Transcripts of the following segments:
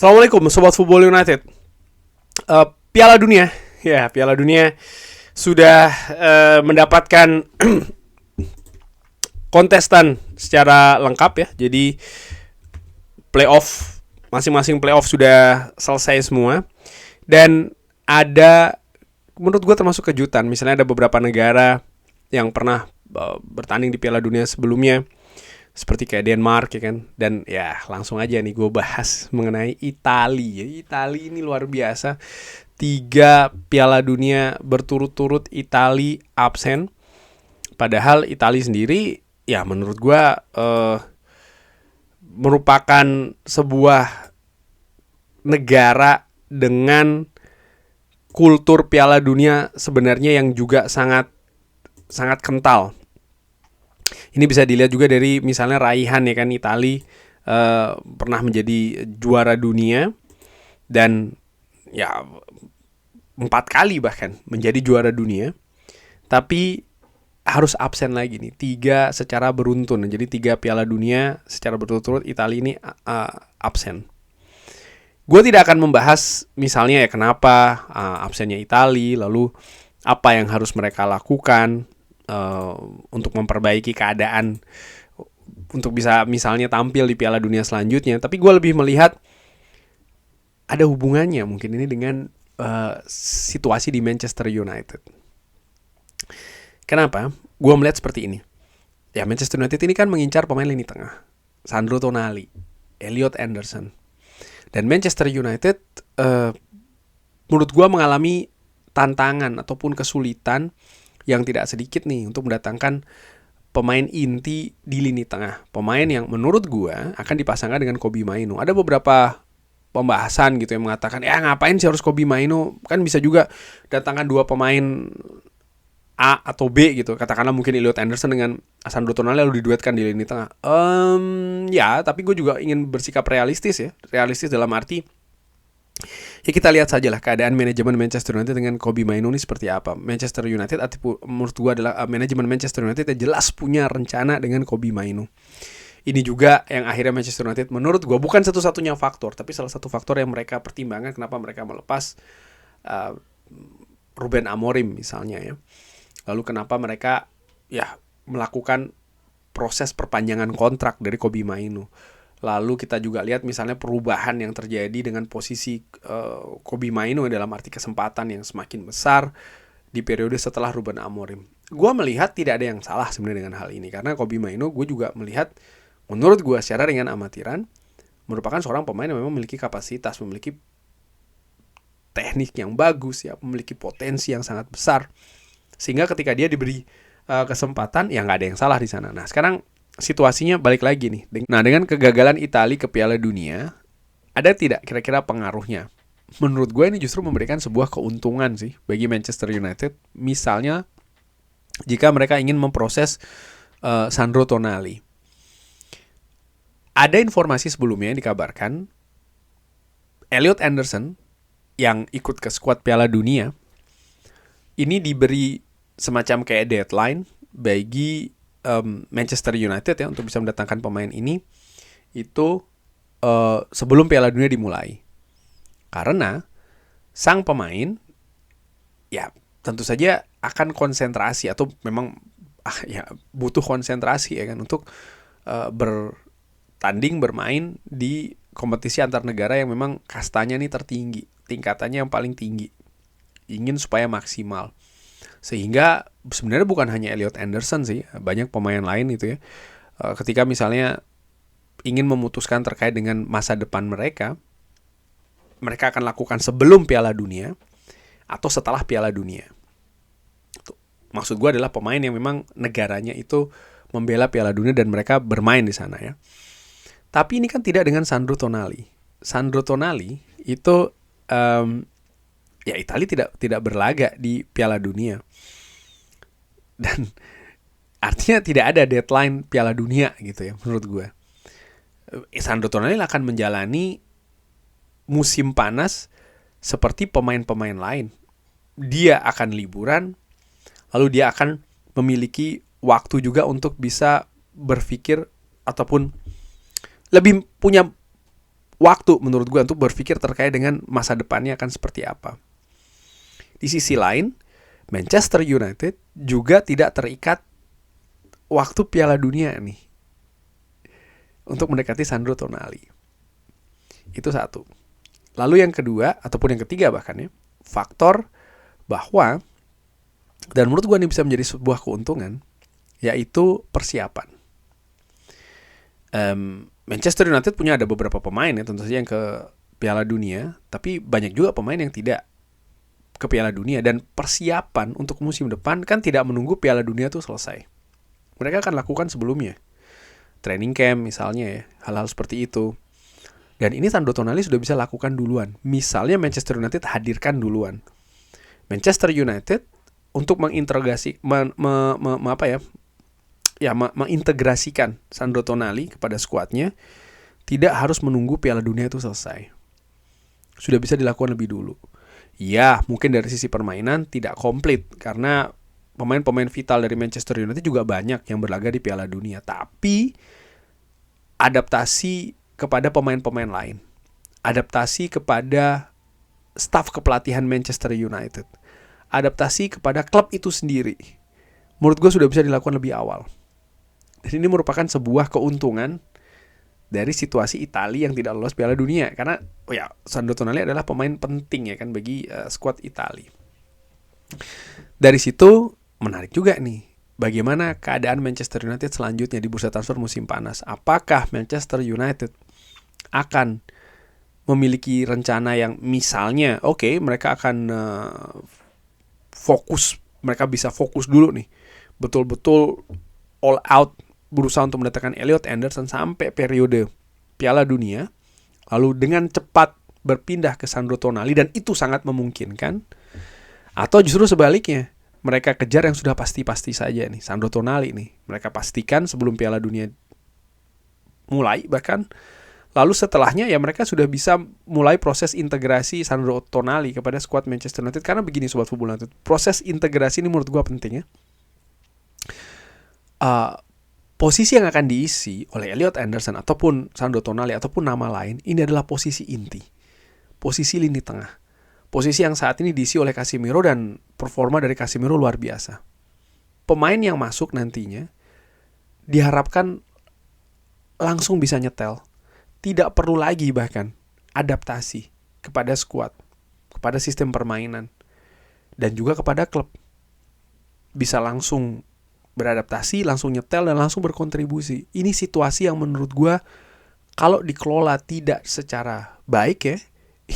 Assalamualaikum Sobat Football United. Piala Dunia, ya Piala Dunia sudah mendapatkan kontestan secara lengkap ya. Jadi playoff, masing-masing playoff sudah selesai semua. Dan ada, menurut gue termasuk kejutan. Misalnya ada beberapa negara yang pernah bertanding di Piala Dunia sebelumnya, seperti kayak Denmark ya kan. Dan ya langsung aja nih gue bahas mengenai Italia. Italia ini luar biasa. 3 Piala Dunia berturut-turut Italia absen. Padahal Italia sendiri ya menurut gue merupakan sebuah negara dengan kultur Piala Dunia sebenarnya yang juga sangat sangat kental. Ini bisa dilihat juga dari misalnya raihan ya kan. Italia pernah menjadi juara dunia dan ya 4 kali bahkan menjadi juara dunia, tapi harus absen lagi nih 3 secara beruntun. Jadi 3 Piala Dunia secara berturut-turut Italia ini absen. Gue tidak akan membahas misalnya ya kenapa absennya Italia, lalu apa yang harus mereka lakukan untuk memperbaiki keadaan untuk bisa misalnya tampil di Piala Dunia selanjutnya. Tapi gue lebih melihat ada hubungannya mungkin ini dengan situasi di Manchester United. Kenapa? Gue melihat seperti ini. Ya Manchester United ini kan mengincar pemain lini tengah, Sandro Tonali, Elliot Anderson. Dan Manchester United menurut gue mengalami tantangan ataupun kesulitan yang tidak sedikit nih untuk mendatangkan pemain inti di lini tengah. Pemain yang menurut gue akan dipasangkan dengan Kobbie Mainoo. Ada beberapa pembahasan gitu yang mengatakan, ya ngapain sih harus Kobbie Mainoo? Kan bisa juga datangkan 2 pemain A atau B gitu. Katakanlah mungkin Elliot Anderson dengan Sandro Tonali lalu diduetkan di lini tengah. Ya, tapi gue juga ingin bersikap realistis ya. Realistis dalam arti ya kita lihat sajalah keadaan manajemen Manchester United dengan Kobbie Mainoo ini seperti apa. Manchester United menurut gue adalah manajemen Manchester United yang jelas punya rencana dengan Kobbie Mainoo. Ini juga yang akhirnya Manchester United menurut gue bukan satu-satunya faktor, tapi salah satu faktor yang mereka pertimbangkan kenapa mereka melepas Ruben Amorim misalnya ya. Lalu kenapa mereka ya melakukan proses perpanjangan kontrak dari Kobbie Mainoo. Lalu kita juga lihat misalnya perubahan yang terjadi dengan posisi Kobbie Mainoo dalam arti kesempatan yang semakin besar di periode setelah Ruben Amorim. Gue melihat tidak ada yang salah sebenarnya dengan hal ini. Karena Kobbie Mainoo gue juga melihat, menurut gue secara ringan amatiran, merupakan seorang pemain yang memang memiliki kapasitas, memiliki teknik yang bagus, ya, memiliki potensi yang sangat besar. Sehingga ketika dia diberi kesempatan, ya nggak ada yang salah di sana. Nah sekarang situasinya balik lagi nih. Nah dengan kegagalan Italia ke Piala Dunia, ada tidak kira-kira pengaruhnya? Menurut gue ini justru memberikan sebuah keuntungan sih bagi Manchester United. Misalnya jika mereka ingin memproses Sandro Tonali. Ada informasi sebelumnya yang dikabarkan Elliot Anderson yang ikut ke skuad Piala Dunia ini diberi semacam kayak deadline bagi Manchester United ya untuk bisa mendatangkan pemain ini itu sebelum Piala Dunia dimulai. Karena sang pemain ya tentu saja akan konsentrasi atau memang ya butuh konsentrasi ya kan untuk bertanding bermain di kompetisi antar negara yang memang kastanya nih tertinggi, tingkatannya yang paling tinggi. Ingin supaya maksimal. Sehingga sebenarnya bukan hanya Elliot Anderson sih, banyak pemain lain itu ya. Ketika misalnya ingin memutuskan terkait dengan masa depan mereka akan lakukan sebelum Piala Dunia atau setelah Piala Dunia. Maksud gue adalah pemain yang memang negaranya itu membela Piala Dunia dan mereka bermain di sana ya. Tapi ini kan tidak dengan Sandro Tonali. Sandro Tonali itu ya Italia tidak berlaga di Piala Dunia. Dan artinya tidak ada deadline Piala Dunia gitu ya menurut gue. Sandro Tonali akan menjalani musim panas seperti pemain-pemain lain. Dia akan liburan, lalu dia akan memiliki waktu juga untuk bisa berpikir ataupun lebih punya waktu menurut gue untuk berpikir terkait dengan masa depannya akan seperti apa. Di sisi lain, Manchester United juga tidak terikat waktu Piala Dunia nih untuk mendekati Sandro Tonali. Itu satu. Lalu yang kedua, ataupun yang ketiga bahkan ya, faktor bahwa, dan menurut gue ini bisa menjadi sebuah keuntungan, yaitu persiapan. Manchester United punya ada beberapa pemain ya, tentu saja yang ke Piala Dunia, tapi banyak juga pemain yang tidak ke Piala Dunia, dan persiapan untuk musim depan kan tidak menunggu Piala Dunia itu selesai. Mereka akan lakukan sebelumnya. Training camp misalnya ya, hal-hal seperti itu. Dan ini Sandro Tonali sudah bisa lakukan duluan. Misalnya Manchester United hadirkan duluan Manchester United untuk mengintegrasi mengintegrasikan Sandro Tonali kepada skuadnya, tidak harus menunggu Piala Dunia itu selesai. Sudah bisa dilakukan lebih dulu. Ya, mungkin dari sisi permainan tidak komplit karena pemain-pemain vital dari Manchester United juga banyak yang berlaga di Piala Dunia. Tapi adaptasi kepada pemain-pemain lain, adaptasi kepada staf kepelatihan Manchester United, adaptasi kepada klub itu sendiri, menurut gue sudah bisa dilakukan lebih awal. Dan ini merupakan sebuah keuntungan dari situasi Italia yang tidak lolos Piala Dunia, karena Sandro Tonali adalah pemain penting ya kan bagi skuad Italia. Dari situ menarik juga nih, bagaimana keadaan Manchester United selanjutnya di bursa transfer musim panas. Apakah Manchester United akan memiliki rencana yang misalnya mereka akan mereka bisa fokus dulu nih, betul-betul all out berusaha untuk mendatangkan Elliot Anderson sampai periode Piala Dunia, lalu dengan cepat berpindah ke Sandro Tonali, dan itu sangat memungkinkan. Atau justru sebaliknya, mereka kejar yang sudah pasti-pasti saja nih, Sandro Tonali nih, mereka pastikan sebelum Piala Dunia mulai, bahkan lalu setelahnya ya mereka sudah bisa mulai proses integrasi Sandro Tonali kepada skuad Manchester United. Karena begini Sobat Football United, proses integrasi ini menurut gue penting ya. Posisi yang akan diisi oleh Elliot Anderson ataupun Sandro Tonali ataupun nama lain, ini adalah posisi inti, posisi lini tengah, posisi yang saat ini diisi oleh Casemiro, dan performa dari Casemiro luar biasa. Pemain yang masuk nantinya diharapkan langsung bisa nyetel, tidak perlu lagi bahkan adaptasi kepada skuad, kepada sistem permainan, dan juga kepada klub. Bisa langsung beradaptasi, langsung nyetel, dan langsung berkontribusi. Ini situasi yang menurut gue kalau dikelola tidak secara baik ya,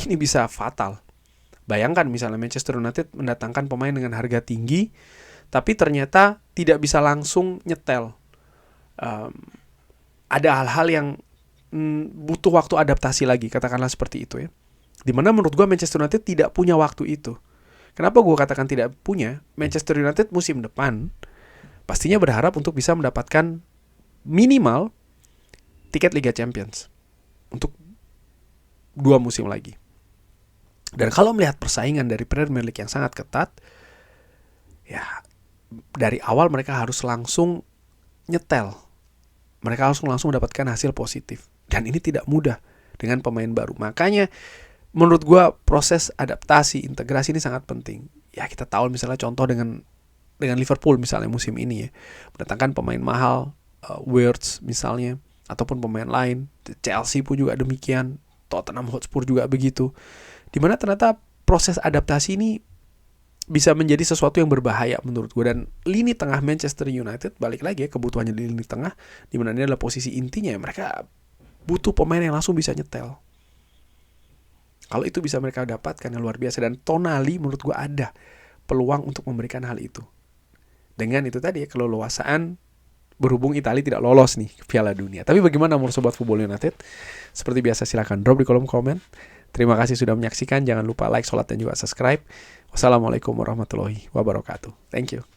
ini bisa fatal. Bayangkan misalnya Manchester United mendatangkan pemain dengan harga tinggi, tapi ternyata tidak bisa langsung nyetel. Ada hal-hal yang butuh waktu adaptasi lagi, katakanlah seperti itu ya. Dimana menurut gue Manchester United tidak punya waktu itu. Kenapa gue katakan tidak punya? Manchester United musim depan pastinya berharap untuk bisa mendapatkan minimal tiket Liga Champions untuk 2 musim lagi. Dan kalau melihat persaingan dari Premier League yang sangat ketat, ya dari awal mereka harus langsung nyetel. Mereka harus langsung mendapatkan hasil positif. Dan ini tidak mudah dengan pemain baru. Makanya menurut gue proses adaptasi, integrasi ini sangat penting. Ya kita tahu misalnya contoh dengan Liverpool misalnya musim ini ya, mendatangkan pemain mahal, Wirtz misalnya, ataupun pemain lain. Chelsea pun juga demikian, Tottenham Hotspur juga begitu. Dimana ternyata proses adaptasi ini bisa menjadi sesuatu yang berbahaya menurut gue. Dan lini tengah Manchester United, balik lagi ya, kebutuhannya di lini tengah, dimana ini adalah posisi intinya, mereka butuh pemain yang langsung bisa nyetel. Kalau itu bisa mereka dapatkan, yang luar biasa. Dan Tonali menurut gue ada peluang untuk memberikan hal itu. Dengan itu tadi ya, keleluasaan, berhubung Italia tidak lolos nih ke Piala Dunia. Tapi bagaimana menurut Sobat Football United? Seperti biasa silakan drop di kolom komen. Terima kasih sudah menyaksikan. Jangan lupa like, sholat, dan juga subscribe. Wassalamualaikum warahmatullahi wabarakatuh. Thank you.